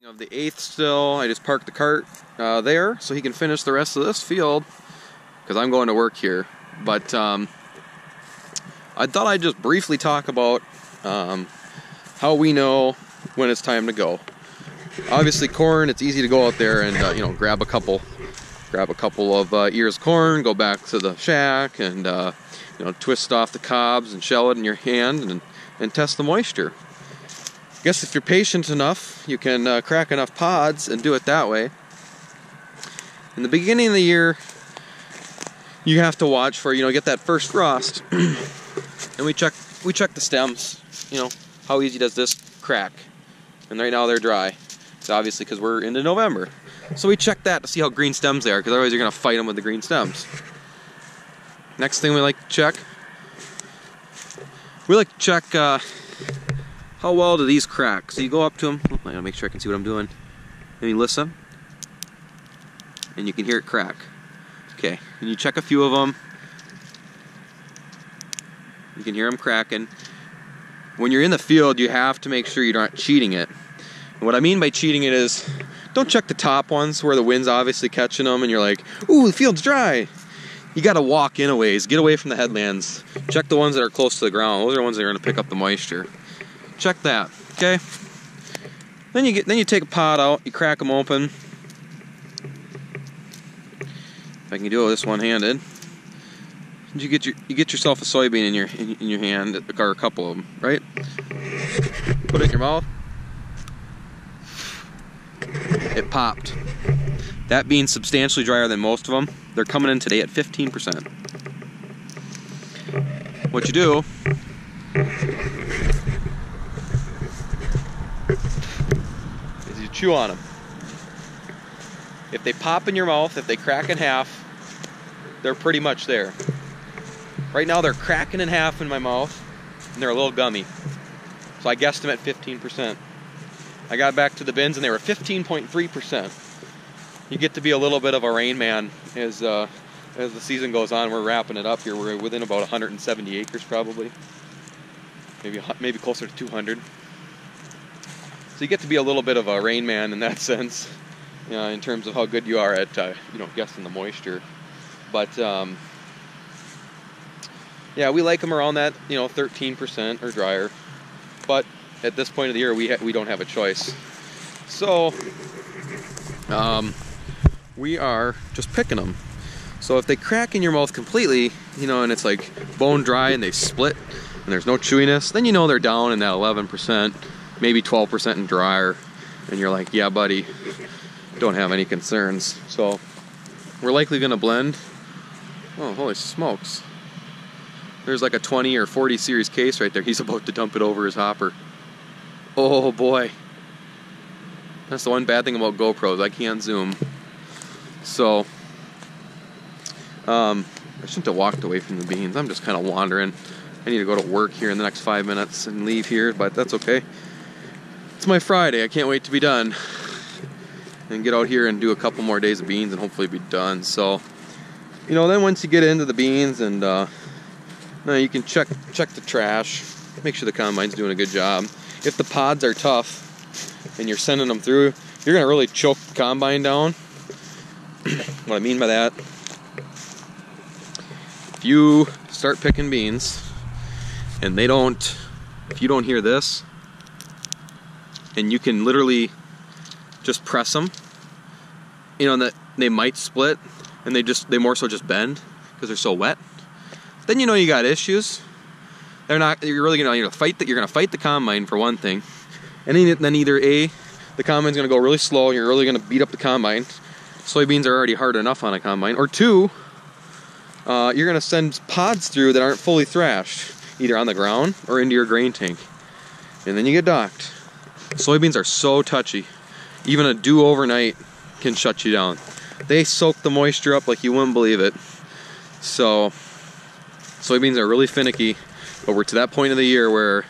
Of the 8th still, I just parked the cart there so he can finish the rest of this field because I'm going to work here. But I thought I'd just briefly talk about how we know when it's time to go. Obviously, corn, it's easy to go out there and grab a couple of ears of corn, go back to the shack, and twist off the cobs and shell it in your hand and test the moisture. I guess if you're patient enough, you can crack enough pods and do it that way. In the beginning of the year, you have to watch for, get that first frost. And we check the stems, how easy does this crack? And right now they're dry. It's obviously because we're into November. So we check that to see how green stems they are, because otherwise you're going to fight them with the green stems. Next thing we like to check, how well do these crack? So you go up to them. I gotta make sure I can see what I'm doing. And you listen, and you can hear it crack. Okay, and you check a few of them. You can hear them cracking. When you're in the field, you have to make sure you're not cheating it. And what I mean by cheating it is, don't check the top ones where the wind's obviously catching them, and you're like, "Ooh, the field's dry." You gotta walk in a ways, get away from the headlands. Check the ones that are close to the ground. Those are the ones that are gonna pick up the moisture. Check that, okay? Then you take a pod out, you crack them open. If I can do this one-handed, you get yourself a soybean in your hand, or a couple of them, right? Put it in your mouth. It popped. That bean's substantially drier than most of them. They're coming in today at 15%. What you do is you chew on them. If they pop in your mouth, if they crack in half, they're pretty much there. Right now they're cracking in half in my mouth, and they're a little gummy. So I guessed them at 15%. I got back to the bins and they were 15.3%. You get to be a little bit of a rain man as the season goes on. We're wrapping it up here. We're within about 170 acres probably. Maybe closer to 200. So you get to be a little bit of a rain man in that sense, in terms of how good you are at guessing the moisture. But yeah, we like them around that 13% or drier. But at this point of the year, we don't have a choice. So we are just picking them. So if they crack in your mouth completely, and it's like bone dry and they split and there's no chewiness, then they're down in that 11%, maybe 12% and drier. And you're like, yeah, buddy, don't have any concerns. So we're likely going to blend. Oh, holy smokes. There's like a 20 or 40 series case right there. He's about to dump it over his hopper. Oh boy. That's the one bad thing about GoPros. I can't zoom. So, I shouldn't have walked away from the beans. I'm just kind of wandering. I need to go to work here in the next 5 minutes and leave here, but that's okay. It's my Friday. I can't wait to be done and get out here and do a couple more days of beans and hopefully be done. So, then once you get into the beans and you can check the trash, make sure the combine's doing a good job. If the pods are tough and you're sending them through, you're going to really choke the combine down. What I mean by that, if you start picking beans and if you don't hear this, and you can literally just press them, that they might split and they more so just bend because they're so wet, then you got issues. You're really gonna fight the combine for one thing, and then either A, the combine's gonna go really slow, you're really gonna beat up the combine. Soybeans are already hard enough on a combine. Or two, you're gonna send pods through that aren't fully thrashed, either on the ground or into your grain tank, and then you get docked. Soybeans are so touchy. Even a dew overnight can shut you down. They soak the moisture up like you wouldn't believe it. So soybeans are really finicky, but we're to that point of the year where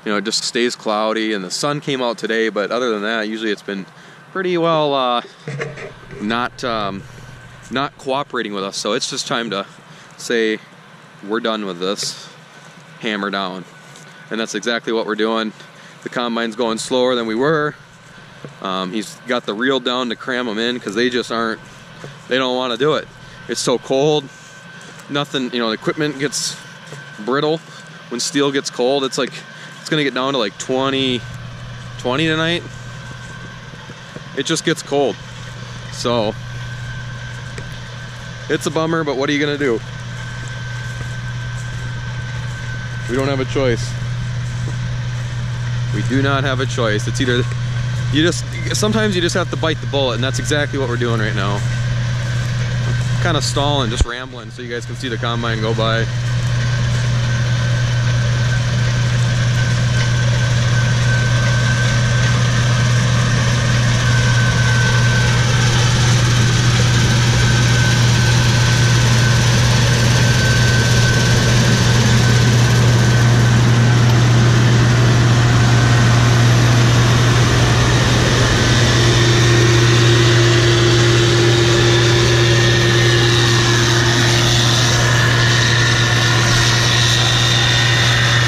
it just stays cloudy, and the sun came out today, but other than that, usually it's been pretty well not cooperating with us. So it's just time to say we're done with this, hammer down. And that's exactly what we're doing. The combine's going slower than we were, He's got the reel down to cram them in because they just aren't, they don't want to do it. It's so cold. Nothing, you know, the equipment gets brittle when steel gets cold. It's like, it's gonna get down to like 20 tonight. It just gets cold. So it's a bummer, but what are you gonna do? We don't have a choice. We do not have a choice. It's either, sometimes you just have to bite the bullet, and that's exactly what we're doing right now. I'm kind of stalling, just rambling so you guys can see the combine go by.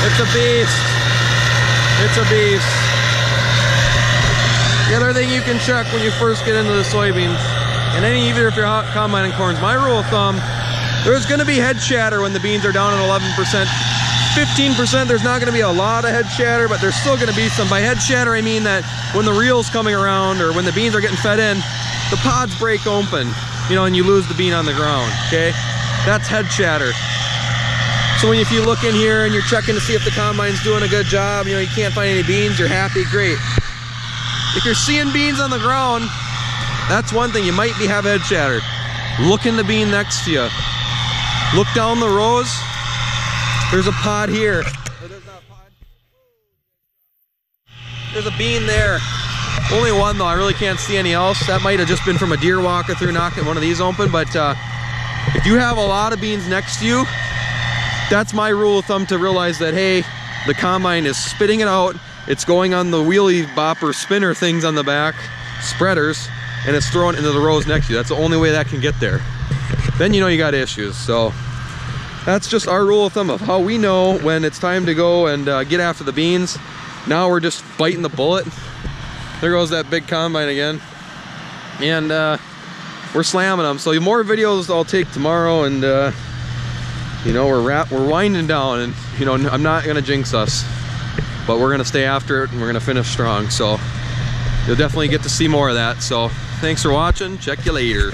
It's a beast. It's a beast. The other thing you can check when you first get into the soybeans, and even if you're combining corns, my rule of thumb, there's going to be head shatter when the beans are down at 11%. 15%, there's not going to be a lot of head shatter, but there's still going to be some. By head shatter, I mean that when the reel's coming around or when the beans are getting fed in, the pods break open, you know, and you lose the bean on the ground, okay? That's head shatter. So if you look in here and you're checking to see if the combine's doing a good job, you know, you can't find any beans, you're happy, great. If you're seeing beans on the ground, that's one thing, you might have head shatter. Look in the bean next to you. Look down the rows. There's a pod here. There's a bean there. Only one though, I really can't see any else. That might have just been from a deer walking through knocking one of these open, but if you have a lot of beans next to you, that's my rule of thumb to realize that, hey, the combine is spitting it out, it's going on the wheelie bopper spinner things on the back, spreaders, and it's throwing into the rows next to you. That's the only way that can get there. Then you know you got issues. So that's just our rule of thumb of how we know when it's time to go and get after the beans. Now we're just biting the bullet. There goes that big combine again. And we're slamming them. So more videos I'll take tomorrow, and you know, we're winding down, and you know, I'm not gonna jinx us, but we're gonna stay after it and we're gonna finish strong. So you'll definitely get to see more of that. So thanks for watching. Check you later.